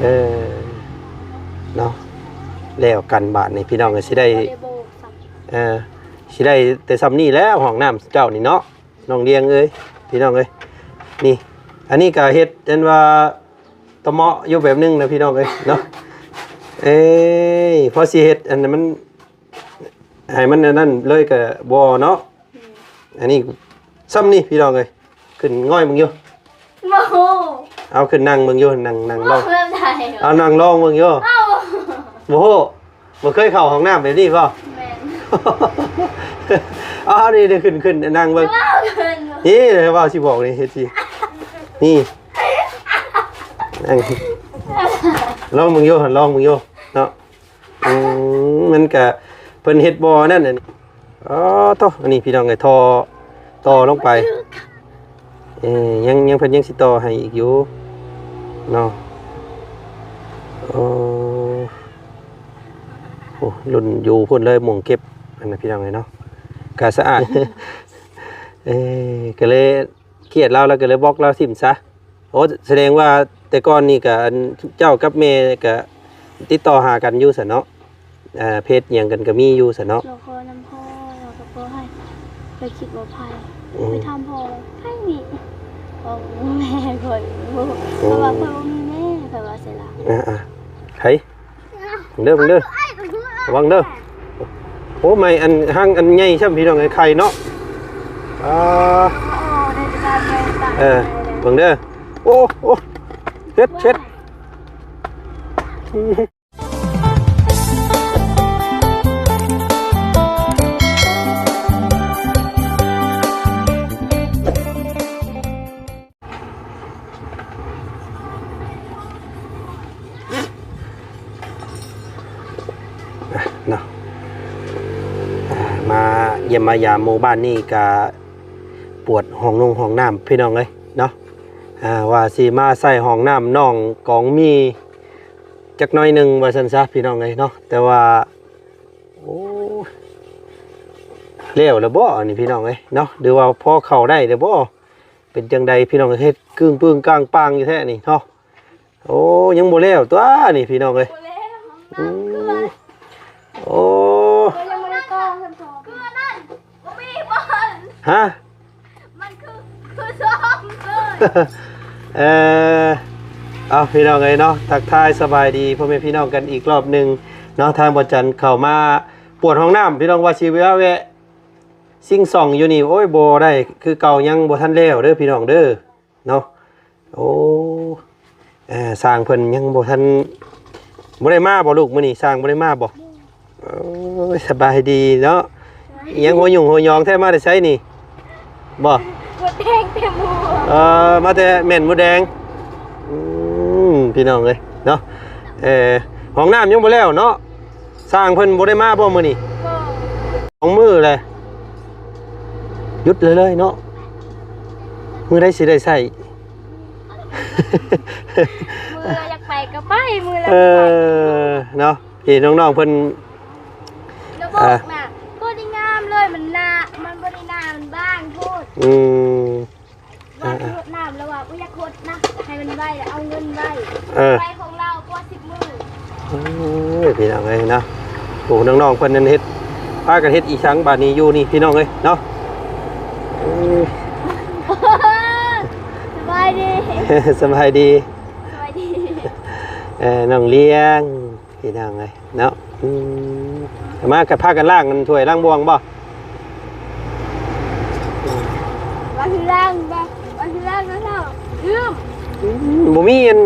เออเนาะแล้วกันบาทนี่พี่น้องก็สิได้สิได้แต่ซ้ำนี่แล้วห้องน้ำเจ้านี่เนาะน้องเลี้ยงเอ้ยพี่น้องเอ้ยนี่อันนี้ก็เฮ็ดอันว่าตะเมาะอยู่แบบนึงนะพี่น้องเอ้ยเนาะพอสิเฮ็ดอันนั้นมันให้มันนั่นเลยก็บ่เนาะอันนี้ซ้ำนี่พี่น้องเอ้ยขึ้นง่อยมึงอยู่โมโหเอาขึ้นนั่งมึงอยู่นั่งลองเอานั่งลองมึงอยู่โมโหบ่เคยเข้าห้องน้ำแบบนี้ป่ะอ๋อนี่เดี๋ยวขึ้นนั่งเบิ่งนี่เดี๋ยวว่าสิบอกนี่เฮ็ดสินี่นั่งลองมึงอยู่ลองมึงอยู่เนาะมันก็เพิ่นเฮ็ดบ่อนั่นน่ะอ๋อโตอันนี้พี่น้องไอ้ต่อลงไปยังเพิ่นยังสิต่อให้อีกอยู่เนาะโอ้รุ่นอยู่พุ่นเลยหม่องเก็บอันนั้นพี่น้องเนาะก็สะอาดก็เลยเครียดเราแล้วก็เลยบล็อกเราทิ่มซะโอ้แสดงว่าแต่ก่อนนี่ก็เจ้ากับแม่ก็ติดต่อหากันอยู่ซะเนาะเพจหยังกันก็มีอยู่ซะเนาะเราขอน้ำพ่อเราก็ขอให้ไปคิดว่าไผไปทำพ่อไผนี่ของแม่ข่อยเพราะว่าข่อยบ่มีแม่ข่อยว่าสิล่ะไผเด้อระวังเด้อโอ้ไม่อันห้างอันใหญ่ช่ำพี่น้องไอ้ไข่เนาะเบิ่งเด้อโอ้เช็ดเนาะมาเยี่ยมมายามหมู่บ้านนี่ก็ปวดห้องน้ำพี่น้องเลยเนาะว่าสิมาใส่ห้องน้ำน้องกองมีจักหน่อยหนึ่งว่าซั่นซะพี่น้องเลยเนาะแต่ว่าโอ้เลี้ยวแล้วบ่นี่พี่น้องเลยเนาะหรือว่าพอเข้าได้เด้อบ่เป็นจังใดพี่น้องเฮ็ดกึ่งปึ้งกลางปางอยู่แท้นี่เนาะโอ้ยังบ่แล้วตัวนี่พี่น้องเลยโอ้ยังไม่ได้กองกันต่อคือนั่นบ่มีบอลฮะมันคือซ้อมเลยเอาพี่น้องเลยเนาะทักทายสบายดีพ่อแม่พี่น้องกันอีกรอบหนึ่งเนาะทางบ่จันเข้ามาปวดห้องน้ำพี่น้องว่าชีวิตแวะซิ่งส่องอยู่นี่โอ้ยบ่ได้คือเก่ายังบ่ทันแล้วเด้อพี่น้องเด้อเนาะโอ้สร้างเพิ่นยังบ่ทันบ่ได้มาบ่ลูกมื้อนี้สร้างบ่ได้มาบ่โอ้ยสบายดีเนาะยังหัวยุ่งหัวยองแท้มาได้ใช้นี่บ่มดแดงเต็มหัวมาแต่แม่นมดแดงพี่น้องเลยเนาะห้องน้ำยังบ่แล้วเนาะสร้างเพิ่นบ่ได้มาบ่มื้อนี้ของมือเลยหยุดเลยเนาะมือได้สิได้ใส่มืออยากไปก็ไปมือเนาะพี่น้องๆเพิ่นแล้วบอกน่ะก็ดีงามเลยมันหน้ามันบ่ได้หน้ามันบ้างโทษว่าโทษน้ำแล้วว่าอยากโคตรนะให้มันไว้แล้วเอาเงินไว้ไว้ของเราก็10 มื้อโอ้ยพี่น้องเอ้ยเนาะโอ้น้องๆเพิ่นนั่นเฮ็ดพากันเฮ็ดอีสังบาดนี้อยู่นี่พี่น้องเอ้ยเนาะสบายดีสบายดีน้องเลี้ยงพี่น้องเอ้ยเนาะมากับพากันล้างกันถ้วยล้างบวงบ่วันที่ล่างแล้วเนาะลืมบ่มีอัน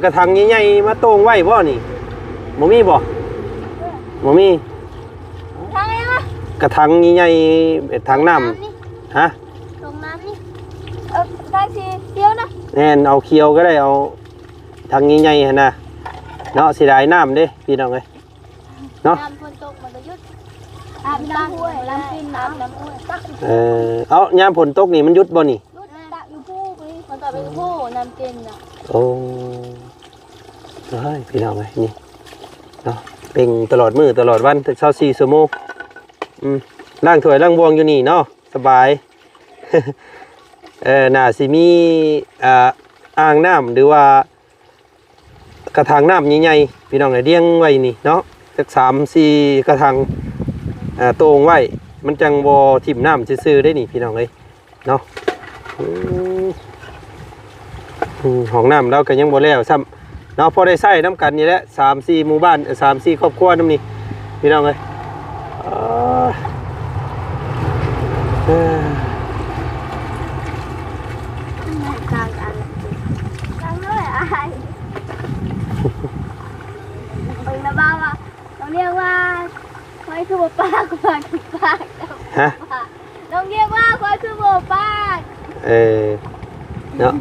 กระถางใหญ่ๆมาโต่งไว้บ่นี่บ่มีบ่มีทางไงวะกระถางใหญ่ๆถังน้ำฮะตรงน้ำนี่ทางสีเขียวนะแน่นเอาเขียวก็ได้เอาถังใหญ่ๆหั่นน่ะเนาะสิได้น้ำเด้พี่น้องเอ้ยเนาะน้ำฝนตกมันก็หยุดน้ำห้วยน้ำกินน้ำห้วยเอายามฝนตกนี่มันหยุดบ่นี่หยุดตะอยู่ผู้มันก็เป็นผู้น้ำกินน่ะโอ้เฮ้ยพี่น้องเอ้ยนี่เนาะเป็นตลอดมื้อตลอดวัน24ชั่วโมงล้างถ้วยล้างบวงอยู่นี่เนาะสบายน่าสิมีอ่างน้ำหรือว่า กระถางน้ำใหญ่ๆพี่น้องเลี้ยงไว้นี่เนาะสัก3-4กระถางโตงไว้มันจังบ่ทิ่มน้ำซื่อๆได้นี่พี่น้องเอ้ยเนาะห้องน้ำเราก็ยังบ่แล้วซ้ำเนาะพอได้ใช้น้ำกันนี่แหละ3-4หมู่บ้าน3-4ครอบครัวน้ำนี่พี่น้องเอ้ยกลางอันกลางเลยอะไรเป็นระบ้าว่าต้องเรียกว่าคอยคือบ่ปากปากคือปาก ฮะ ต้องเรียกว่าคอยคือบ่ปาก เนาะ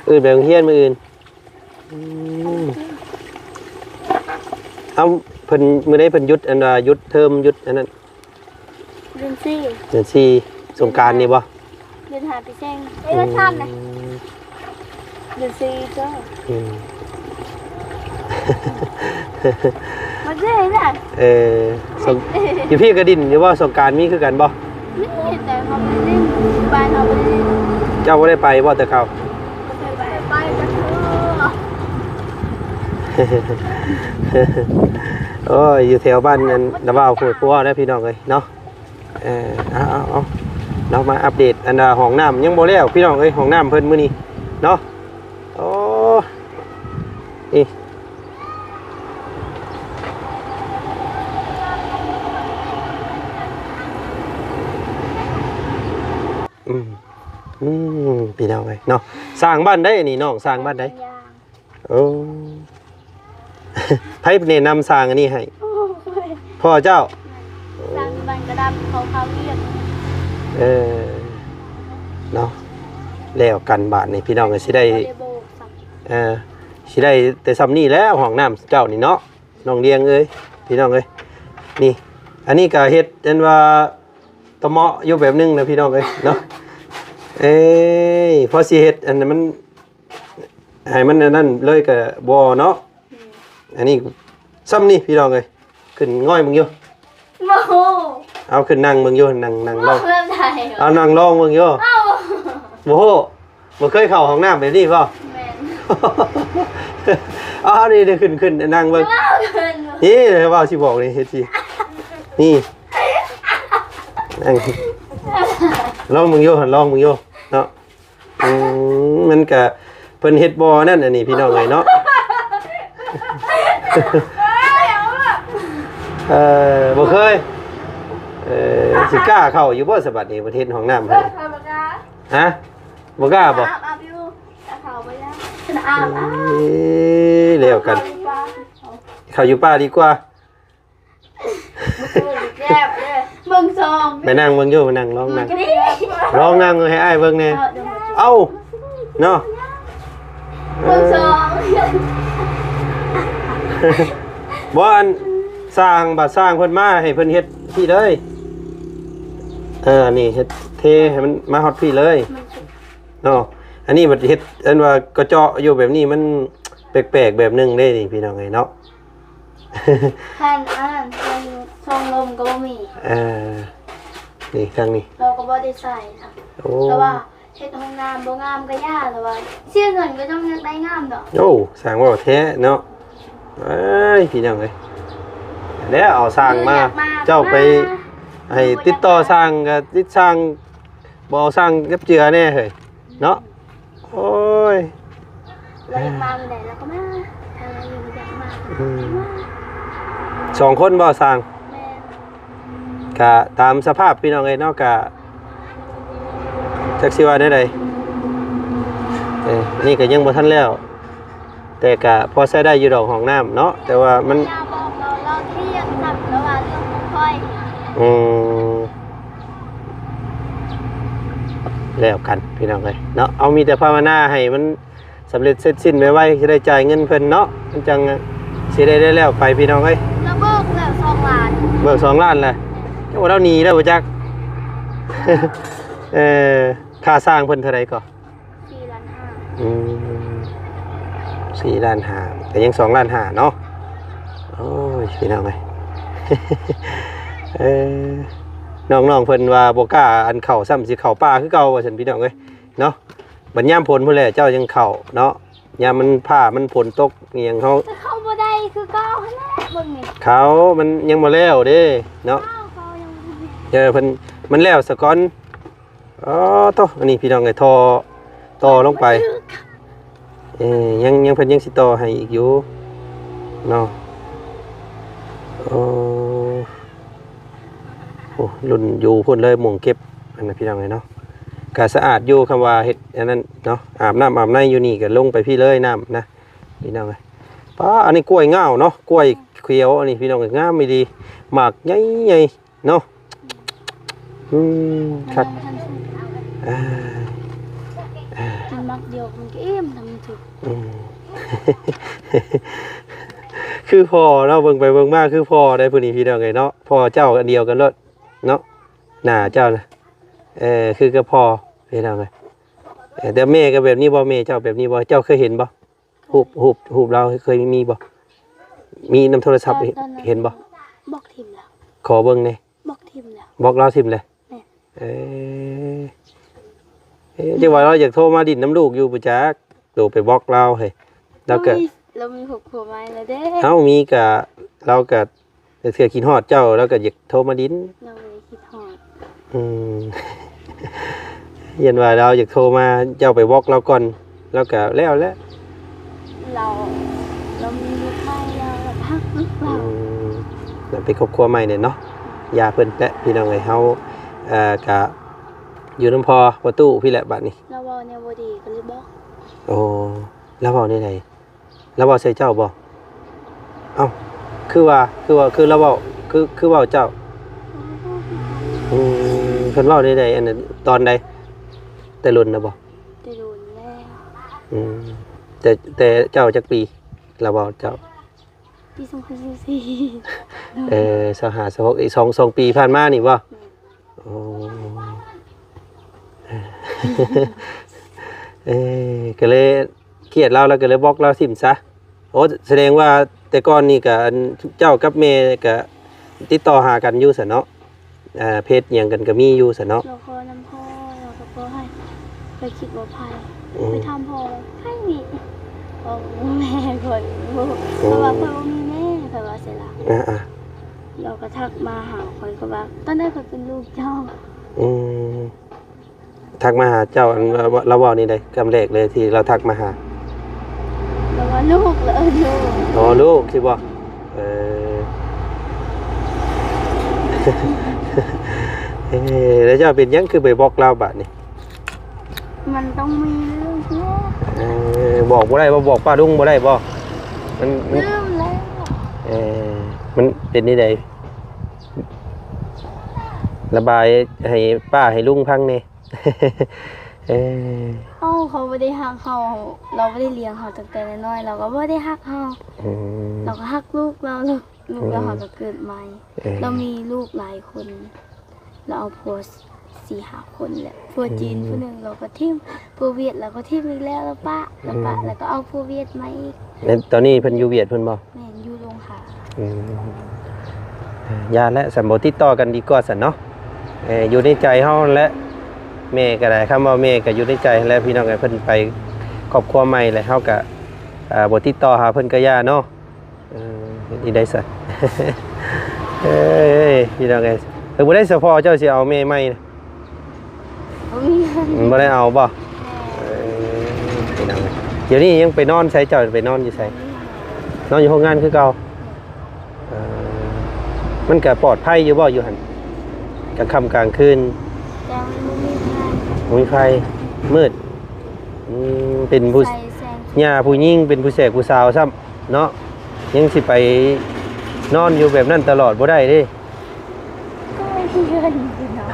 อื่นแบบเฮียนมืออื่นเอาเพิ่นมื้อใดเพิ่นหยุดอันว่าหยุดเทอมหยุดอันนั้น เดือนสี่ เดือน4สงกรานต์นี่บ่ เดือนหาไปแจ้งเอ้ยก็ท่านนะเดือนสี่จ้ามันได้น่ะ สงอยู่พี่กระดินหรือว่าสงกรานต์มีคือกันบ่ นี่แต่เขาไม่ได้บ้านเขาไม่ได้ เจ้าบ่ได้ไปบ่แต่เขา ไปกันเถอะ โอ้ยอยู่แถวบ้านนั้นระบ่าวโพดพัวนะพี่น้องเอ้ยเนาะเอาเรามาอัปเดตอันห้องน้ำยังบ่แล้วพี่น้องเอ้ยห้องน้ำเพิ่นมื้อนี้เนาะโอ้นี่พี่น้องเอ้ยเนาะสร้างบ้านได้นี่น้องสร้างบ้านได้โอ้ไผแนะนำสร้างอันนี้ให้พ่อเจ้าสร้างบ้านกระดาษเขาเรียกเนาะแล้วกันบาทนี่พี่น้องก็สิได้สิได้แต่ซ้ำนี่แล้วห้องน้ำเจ้านี่เนาะน้องเลี้ยงเอ้ยพี่น้องเอ้ยนี่อันนี้ก็เฮ็ดอันว่าตะเมาะอยู่แบบนึงนะพี่น้องเอ้ยเนาะพอสิเฮ็ดอันนั้นมันให้มันนั่นเลยก็บ่เนาะอันนี้ซ้ำนี่พี่น้องเอ้ยขึ้นง่อยมึงอยู่โมโหเอาขึ้นนั่งมึงอยู่นั่งลองเอานั่งลองมึงอยู่โอ้โหบ่เคยเข้าห้องน้ำแบบนี้ป่ะอ๋อนี่เดี๋ยวขึ้นนั่งเบิ่งนี่เดี๋ยวว่าสิบอกนี่เฮ็ดสินี่นั่งลองมึงอยู่ลองมึงอยู่เนาะมันก็เพิ่นเฮ็ดบ่นั่นอันนี้พี่น้องเอ้ยเนาะบ่เคยสิกล้าเข้าอยู่บ่สบัดนี้ประเทศห้องน้ำเพิ่นฮะบ่กล้าบ่แล้วกันเข้าอยู่ป่าดีกว่าเบิ่งซอง ไปนั่งเบิ่งอยู่ไปนั่งลองนั่งให้อ้ายเบิ่งแน่เอ้าเนาะเบิ่งซองบ่อันสร้างเพิ่นมาให้เพิ่นเฮ็ดพี่เลยนี่เฮ็ดเทให้มันมาฮอดพี่เลยเนาะอันนี้บัดเฮ็ดอันว่ากระเจาะอยู่แบบนี้มันแปลกๆแบบนึงเด้นี่พี่น้องเอ้ยเนาะแทนช่องลมก็บ่มีนี่ทางนี้เราก็บ่ได้ใส่ค่ะแต่ว่าเฮ็ดห้องน้ำบ่งามก็ยากแต่ว่าเสียเงินก็ต้องได้งามดอกโอ้สร้างว่าแท้เนาะพี่น้องเอ้ยแล้วเอาสร้างมาเจ้าไปให้ติดต่อสร้างก็ติดสร้างบ่สร้างกับเจือแน่เฮ้ยเนาะโอ้ยเราอยากมามื้อใดแล้วก็มาทางนี้อยากมา2คนบ่สร้างก็ตามสภาพพี่น้องเอ้ยเนาะก็จักสิว่าได้ใดนี่ก็ยังบ่ทันแล้วแต่ก็พอใช้ได้อยู่ดอกห้องน้ำเนาะแต่ว่ามันเราเที่ยงจับแล้วว่าเรื่องค่อยแล้วกันพี่น้องเอ้ยเนาะเอามีแต่ภาวนาให้มันสำเร็จเสร็จสิ้นไวๆจะได้จ่ายเงินเพิ่นเนาะมันจังสิได้แล้วไปพี่น้องเอ้ยแล้วเบิกแล้ว2 ล้านเบิก2 ล้านแหละโอ้เราหนีแล้วบ่จักค่าสร้างเพิ่นเท่าไหร่ก็4.5 ล้านแต่ยัง2.5 ล้านเนาะโอ้ยพี่น้องเอ้ยน้องๆเพิ่นว่าบ่กล้าอันเข้าซ้ำสิเข้าป่าคือเก่าว่าซั่นพี่น้องเอ้ยเนาะบัดยามผลพุ่นแหละเจ้ายังเข้าเนาะ ยามมันผ้ามันฝนตกอหยังเขา แต่เขาบ่ได้คือเก้าหั่นแหละเบิ่งนี่ เขามันยังบ่แล้วเด้เนาะ เขายังบ่ได้ เพิ่นมันแล้วซะก่อนอ๋อโตอันนี้พี่น้องไอ้ทอต่อลงไปยังเพิ่นยังสิต่อให้อีกอยู่เนาะโอ้รุ่นอยู่พุ่นเลยหม่องเก็บอันนั้นพี่น้องเนาะก็สะอาดอยู่คำว่าเฮ็ดอันนั้นเนาะอาบน้ำอาบในอยู่นี่ก็ลงไปพี่เลยน้ำนะพี่น้องเอ้ยป้าอันนี้กล้วยง่าวเนาะกล้วยเขียวอันนี้พี่น้องเอ้ยงามไม่ดีหมากใหญ่ๆเนาะครับ กินมักเดียวมันก็อิ่มทำถูก คือพอเนาะเบิ่งไปเบิ่งมาคือพอได้ผู้นี้พี่น้องไงเนาะพอเจ้าอันเดียวกันรถเนาะหน้าเจ้านะคือก็พอพี่น้องไงแต่แม่ก็แบบนี้บ่แม่เจ้าแบบนี้บ่เจ้าเคยเห็นบ่หูบเราเคยมีบ่มีนำโทรศัพท์เห็นบ่ บอกทิมแล้ว ขอเบิ่งหน่อย บอกทิมแล้ว บอกเราทิมเลยจังว่าเราอยากโทรมาดินน้ำลูกอยู่ปุจักโดไปบอกเราเฮ้ยแล้วก็ เรามี6 ขวบไม้แล้วเด้ เอ้ามีกะเรากะเสือกินฮอดเจ้าแล้วก็อยากโทรมาดิน เราเลยคิดฮอด เย็นว่าเราอยากโทรมาเจ้าไปบอกเราก่อนแล้วก็แล้วเรามีลูกไม้เราพักหรือเปล่า เป็นครอบครัวใหม่เนี่ยเนาะยาเพิ่นและพี่น้องไอ้เฮากะอยู่น้ำพอประตูพี่แหละบัดนี้ เราบอกเนี่ยบ่ดีก็เลยบอก โอ้แล้วเว้าได้ไดแล้วเว้าใส่เจ้าบ่เอ้าคือเราเว้าคือเว้าเจ้าเพิ่นเว้าได้ไดอันนั้นตอนใดแต่รุ่นน่ะบ่ จะโดนแล้ว แต่เจ้าจักปีเราเว้าเจ้า ปี2014 2526อีก2ปีผ่านมานี่บ่โอ้ก็เลยเครียดเราแล้วก็เลยบอกเราทิ่มซะโอ้แสดงว่าแต่ก่อนนี่ก็เจ้ากับแม่ก็ติดต่อหากันอยู่ซะเนาะเพจหยังกันก็มีอยู่ซะเนาะ เราขอน้ำพ่อเราก็ขอให้ไปคิดว่าไผไปทำพ่อไผนี่แม่คนเพราะว่าเพิ่นบ่มีแม่เพิ่นว่าเสียละเราก็ทักมาหาคนก็ว่าตอนนั้นเพิ่นเป็นลูกเจ้า ทักมาหาเจ้าเราบอกนี่เลยกำแรกเลยที่เราทักมาหา แล้วว่าลูกเลยลูก อ๋อลูกใช่ป่ะแล้วเจ้าเป็นยังคือไปบอกเราบัดนี่ มันต้องมีเรื่องเนาะ บอกบ่ได้บ่บอกป้าลุงบ่ได้บ่มัน ลืมแล้ว มันเป็นนี่ใดระบายให้ป้าให้ลุงพังนี่ เขาไม่ได้ฮักเขาเราไม่ได้เลี้ยงเขาตั้งแต่น้อยเราก็ไม่ได้ฮักเขาเราก็ฮักลูกเราลูกเราเขาก็เกิดใหม่เรามีลูกหลายคนเราเอาผัว4-5 คนแหละผัวจีนผู้หนึ่งเราก็ทิ่มผัวเวียดเราก็ทิ่มอีกแล้วแล้วแล้วก็เอาผัวเวียดมาอีก ตอนนี้เพิ่นอยู่เวียดเพิ่นบ่ แม่อยู่โรงหา ญาติและสัมบ่ติดต่อกันดีกว่าซั่นเนาะอยู่ในใจเฮาและแม่ก็ได้คำว่าแม่ก็อยู่ในใจและพี่น้องก็เพิ่นไปครอบครัวใหม่แล้วเฮาก็บ่ติดต่อหาเพิ่นก็ย่าเนาะอีได้ซะ พี่น้องเอ้ยเพิ่นบ่ได้เฉพาะเจ้าสิเอาแม่ใหม่นะบ่ได้เอาบ่พี่น้องเดี๋ยวนี้ยังไปนอนใช้เจ้าไปนอนอยู่ไสนอนอยู่ห้องงานคือเก่ามันก็ปลอดภัยอยู่บ่อยู่หั่นกลางค่ำกลางคืน แต่มันไม่มีไฟ มีไฟมืดเป็นผู้ ไฟแสง ย่าผู้หญิงเป็นผู้แสกผู้สาวซ้ำเนาะยังสิไปนอนอยู่แบบนั้นตลอดบ่ได้เด้ ก็ไม่ที่เงินอยู่เนาะ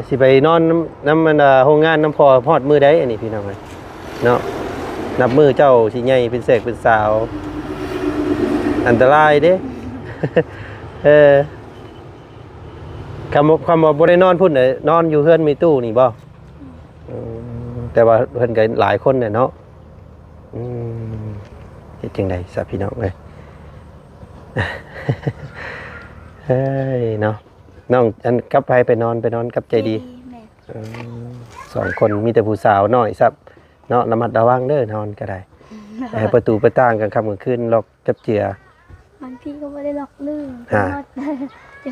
สิไปนอนน้ำมันโรงงานน้ำพอฮอดมือได้อันนี้พี่น้องเลยเนาะนับมือเจ้าสิใหญ่เป็นแสกเป็นสาวอันตรายเด้ คำว่าบ่ได้นอนพุ่นน่ะนอนอยู่เฮือนมีตู้นี่บ่แต่ว่าเพิ่นก็หลายคนเนี่ยเนาะเฮ็ดจังได๋ซะพี่น้องเอ้ย เฮ้ยเนาะน้องอันกับไปนอนกับใจดี แม่ 2 คนมีแต่ผู้สาวน้อยซับ เนาะระมัดระวังเด้อนอนก็ได้ประตูประต่างกันค่ำกลางคืนล็อกจับเจือบ างทีก็ไม่ได้ล็อกลืม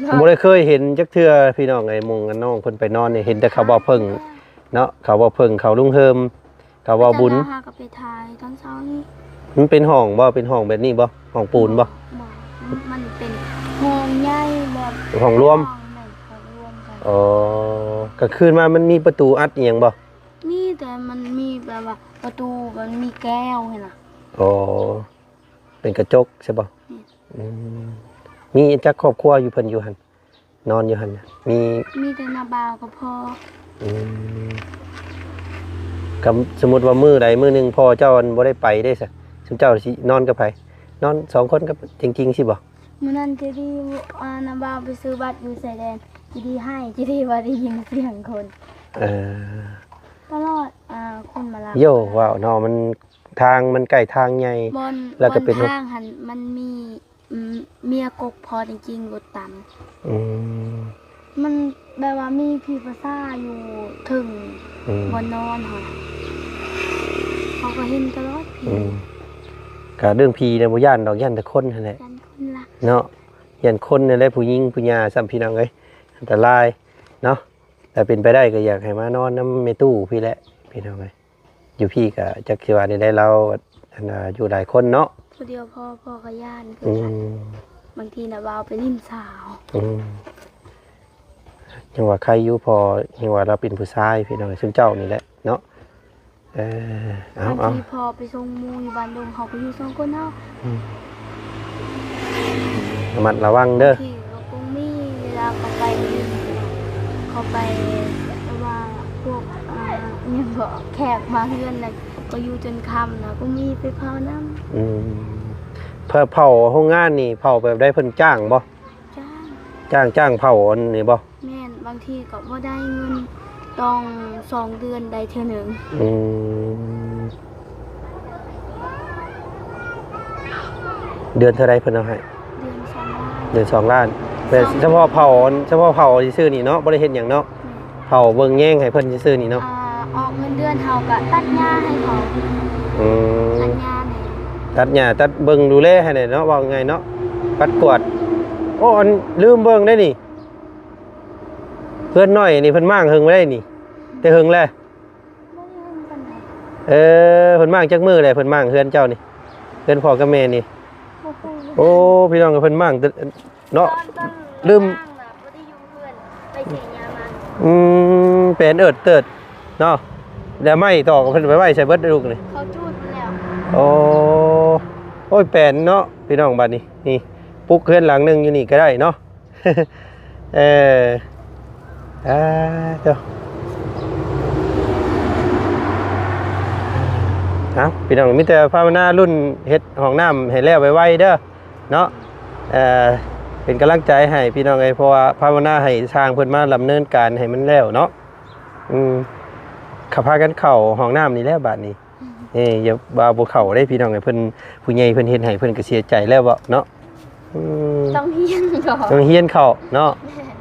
ผมบ่ได้เคยเห็นจักเทื่อพี่น้องไอ้มงกันน้องเพิ่นไปนอนนี่เห็นแต่เขาบ่เพิ่งเนาะเขาบ่เพิ่งเขาลุงเฮิมเขาบ่บุญ หากับไปถ่ายตอนเช้านี้ มันเป็นห้องบ่เป็นห้องแบบนี้บ่ห้องปูนบ่ มันเป็นห้องใหญ่แบบ ห้องรวม ห้องรวมกัน อ๋อกลางคืนมามันมีประตูอัดอีหยังบ่ นี่แต่มันมีแบบว่าประตูมันมีแก้วเห็นน่ะ อ๋อเป็นกระจกใช่ป่ะมีจักครอบครัวอยู่เพิ่นอยู่หันนอนอยู่หันน่ะมี แต่นาบาวก็พอ กับสมมุติว่ามื้อใดมื้อหนึงพ่อเจ้าอันบ่ได้ไปได้ซะซุมเจ้าสินอนกับไผนอน2คนกับจริงๆสิบ่ มื้อนั้นจะดีนาบาวไปซื้อบัตรอยู่ชายแดนจะดีให้จะดีว่าได้ยินเสียงคน เออ ตลอดคนมารับ โยว้าวเนาะมันทางมันใกล้ทางใหญ่ บน แล้วก็เป็น บนทางหันมันมีเมียกกพอจริงๆรถต่ำ อืม มันแบบว่ามีผีภาษาอยู่ถึงบนนอนค่ะเขาก็เห็นตลอดผี ก็เรื่องผีเนี่ยบ่ย่านดอกย่านแต่คนนั่นแหละ กันคนละ เนาะย่านคนนี่แหละผู้หญิงผู้หญิงซ้ำพี่น้องเอ้ยอันตรายเนาะแต่เป็นไปได้ก็อยากให้มานอนน้ำในตู้พี่แหละพี่น้องเอ้ยอยู่พี่ก็จักสิว่าได้เราอันอยู่หลายคนเนาะ ผู้เดียวพ่อก็ย่าน บางทีนะวาวไปลิ้นสาว ยังว่าใครอยู่พอยังว่าเราเป็นผู้ชายพี่น้องซึ่งเจ้านี่แหละเนาะเอา บางทีพอไปส่งหมูอยู่บ้านดงเขาก็อยู่2คนเฮา ระมัดระวังเด้อ ที่เขาคงมีเวลาเขาไปว่าพวกเนี่ยบอกแขกมาเฮือนน่ะก็อยู่จนค่ำนะก็มีไปเผาน้ำ เพื่อเผาห้องงานนี่เผาแบบได้เพิ่นจ้างบ่ จ้างเผาอันนี่บ่ แม่นบางทีก็บ่ได้เงินต้อง2 เดือนได้เทื่อหนึง เดือนเท่าไรเพิ่นเอาให้ เดือน2 ล้านเดือน2 ล้านแต่เฉพาะเผาซื่อๆนี่เนาะบ่ได้เฮ็ดหยังเนาะเผาเบิ่งแย่งให้เพิ่นซื่อๆนี่เนาะ ออกเงินเดือนเฮาก็ตัดหญ้าให้เขาตัดหญ้าเนี่ย ตัดหญ้าตัดเบิ่งดูแลให้ได้เนาะว่าไงเนาะปัดกวาดโอ้อันลืมเบิ่งได้นี่เพื่อนน้อยนี่เพิ่นมางเฮิงบ่ได้นี่แต่เฮิงแล้ว บ่ได้เงินปานใด เพิ่นมางจักมื้อเลยเพิ่นมางเฮือนเจ้านี่เฮือนพ่อกับแม่นี่ บ่ฮู้ โอ้พี่น้องกับเพิ่นมางเนาะ ตอน ลืม บ่ได้อยู่เพื่อนไปเสียหญ้ามา เป็นเอิดเติดเนาะแล้วไม่ต่อกับเพิ่นไปไว้ใส่เบิดลูกนี่ เขาจูดแล้ว โอ้ยแปลนเนาะพี่น้องบัดนี้นี่ปุ๊กเฮือนหลังนึงอยู่นี่ก็ได้เนาะ เจ้าเอาพี่น้องมีแต่ภาวนารุ่นเฮ็ดห้องน้ำให้แล้วไวๆเด้อเนาะเป็นกำลังใจให้พี่น้องเพราะว่าภาวนาให้สร้างเพิ่นมาดำเนินการให้มันแล้วเนาะขับพากันเข้าห้องน้ำนี่แล้วบัดนี้อย่าบ่าบ่เข้าได้พี่น้องเพิ่นผู้ใหญ่เพิ่นเฮ็ดให้เพิ่นก็เสียใจแล้วบ่เนาะต้องเฮียนก่อน ต้องเฮียนเข้าเนาะ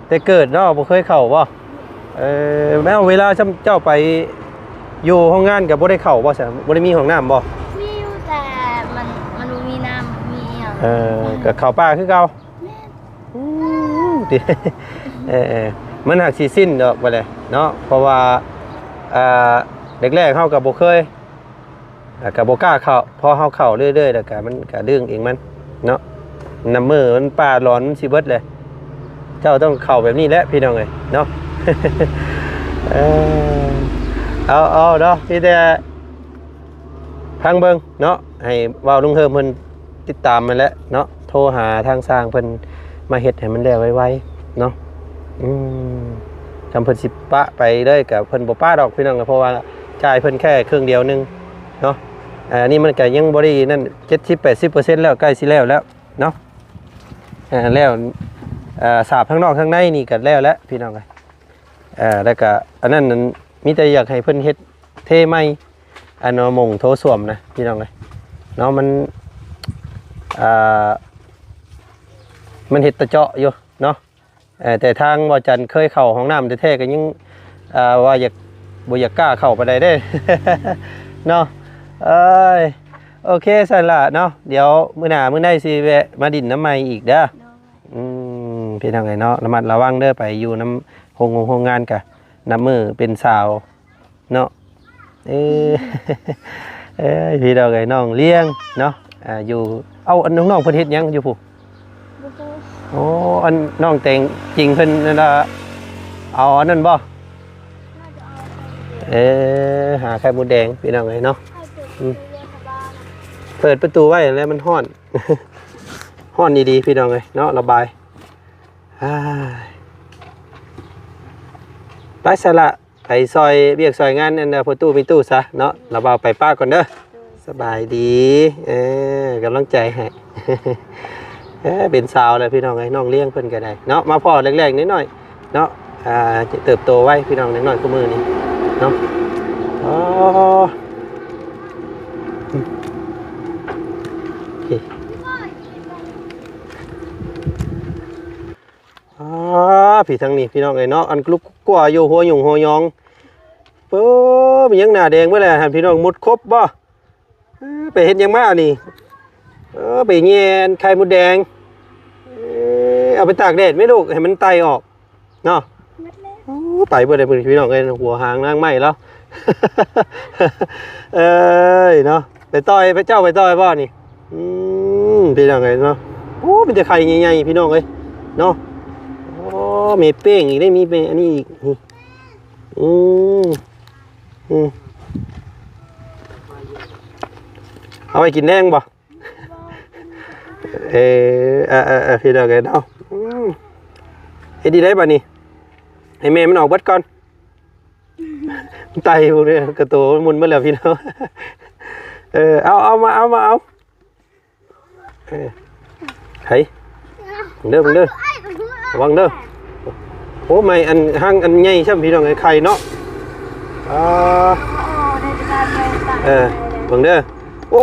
แต่เกิดเนาะบ่เคยเข้าบ่แม้เวลาเจ้าไปอยู่ห้องงานก็บ่ได้เข้าบ่ใช่บ่ได้มีห้องน้ำบ่ มีอยู่แต่มันบ่มีน้ำมีหยัง ก็เข้าป่าคือเก่า แม่น ติมันหักสิสิ้นดอกบ่เลยเนาะเพราะว่าแรกๆเฮาก็บ่เคยก็บ่กล้าเข้าพอเฮาเข้าเรื่อยๆแล้วก็มันก็ดึงเองมันเนาะน้ำมือมันป่าร้อนสิเบิดเลยเจ้าต้องเข้าแบบนี้แหละพี่น้องเอ้ยเนาะ เอาเนาะที่แต่พังเบิ่งเนาะให้เว้าลุงเฮิมเพิ่นติดตามมันแหละเนาะโทรหาทางสร้างเพิ่นมาเฮ็ดให้มันแล้วไวๆเนาะจำเพิ่นสิปะไปเลยกับเพิ่นบ่ป้าดอกพี่น้องเพราะว่าจ่ายเพิ่นแค่เครื่องเดียวนึงเนาะอันนี้มันก็ยังบ่ได้นั่น 70-80% แล้วใกล้สิแล้วเนาะแล้วสาบทั้งนอกทั้งในนี่ก็แล้วพี่น้องแล้วก็อันนั้นมีแต่อยากให้เพิ่นเฮ็ดเทใหม่อันมงโทสวมนะพี่น้องเนาะมันเฮ็ดตะเจาะอยู่เนาะแต่ทางบ่จันเคยเข้าห้องน้ำแท้ๆก็ยังว่าบ่อยากกล้าเข้าไปได้เด้ เ เนาะเอ้ยโอเคสั่นละเนาะเดี๋ยวมื้อหน้ามื้อใดสิแวะมาดินน้ำใหม่อีกเด้อพี่น้องไงเนาะระมัดระวังเด้อไปอยู่น้ำโรงงานกะน้ำมือเป็นสาวเนาะเอ้ยพี่น้องไงน้องเลี้ยงเนาะอยู่เอาอันน้องๆเพิ่นเฮ็ดหยังอยู่ผู้ บ่ฮู้ โอ้อันน้องแต่งจริงเพิ่นนั่นล่ะเอาอันนั้นบ่ น่าจะเอา หาไข่มดแดงพี่น้องไงเนาะ ให้เปิดเรียนกับบ้าน เปิดประตูไว้แล้วมันห้อน ห้อนดีๆพี่น้องเลยเนาะระบายไปสละไปซอยเบียกซอยงานนั่นนะพอตู้มีตู้ซะเนาะระบายไปป้าก่อนเด้อสบายดีกำลังใจให้ เป็นสาวเลยพี่น้องไงน้องเลี้ยงเพิ่นก็ได้เนาะมาพ่อแรกๆนิดหน่อยเนาะจะเติบโตไว้พี่น้องนิดหน่อยก็มือนี้เนาะอ๋อพี่ทางนี้พี่น้องไอ้เนาะอันกลุกกลัวอยู่หัวหยุ่งหัวยองเปิ้มียังหน้าแดงเมื่อไรหันพี่น้องมุดครบบ่ไปเห็นยังมานี่ไปเงียนไข่มดแดงเอาไปตากแดดไหม่ลูกให้มันไตออกเนาะไปเพื่อได้พี่น้องไอ้หัวหางนางไหมแล้ว เนาะไปต่อยไปเจ้าไปต่อยบ่นี่พี่น้องไอ้เนาะโอ้เป็นแต่ไข่ใหญ่ๆพี่น้องเอ้ยเนาะมีเป้งอีกได้มีเป็นอันนี้อีกเอาไปกินแดงบ่พี่เด็กเนาะเฮ็ดดีได้บ่นี่ให้แม่มันออกเบิดก่อนไตพวกนี้กระโตมุนเมื่อแล้วพี่น้องเอามาเฮ้ยเด้อระวังเด้อโอ้ไม่อันห้างอันใหญ่ใช่ไหมพี่น้องไอ้ไข่เนาะบังเด้อโอ้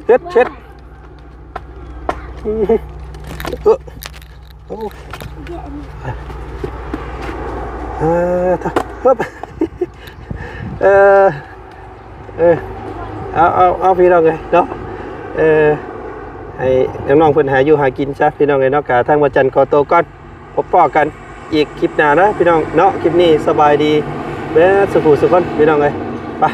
เช็ดเอาพี่น้องไงเนาะให้น้องๆเพิ่นหาอยู่หากินซะพี่น้องไงเนาะกะทางวันจันทร์ขอโตก่อนพบปะกันอีกคลิปหน้านะพี่น้องเนาะคลิปนี้สบายดีแม่สุขุสุขคนพี่น้องไงไป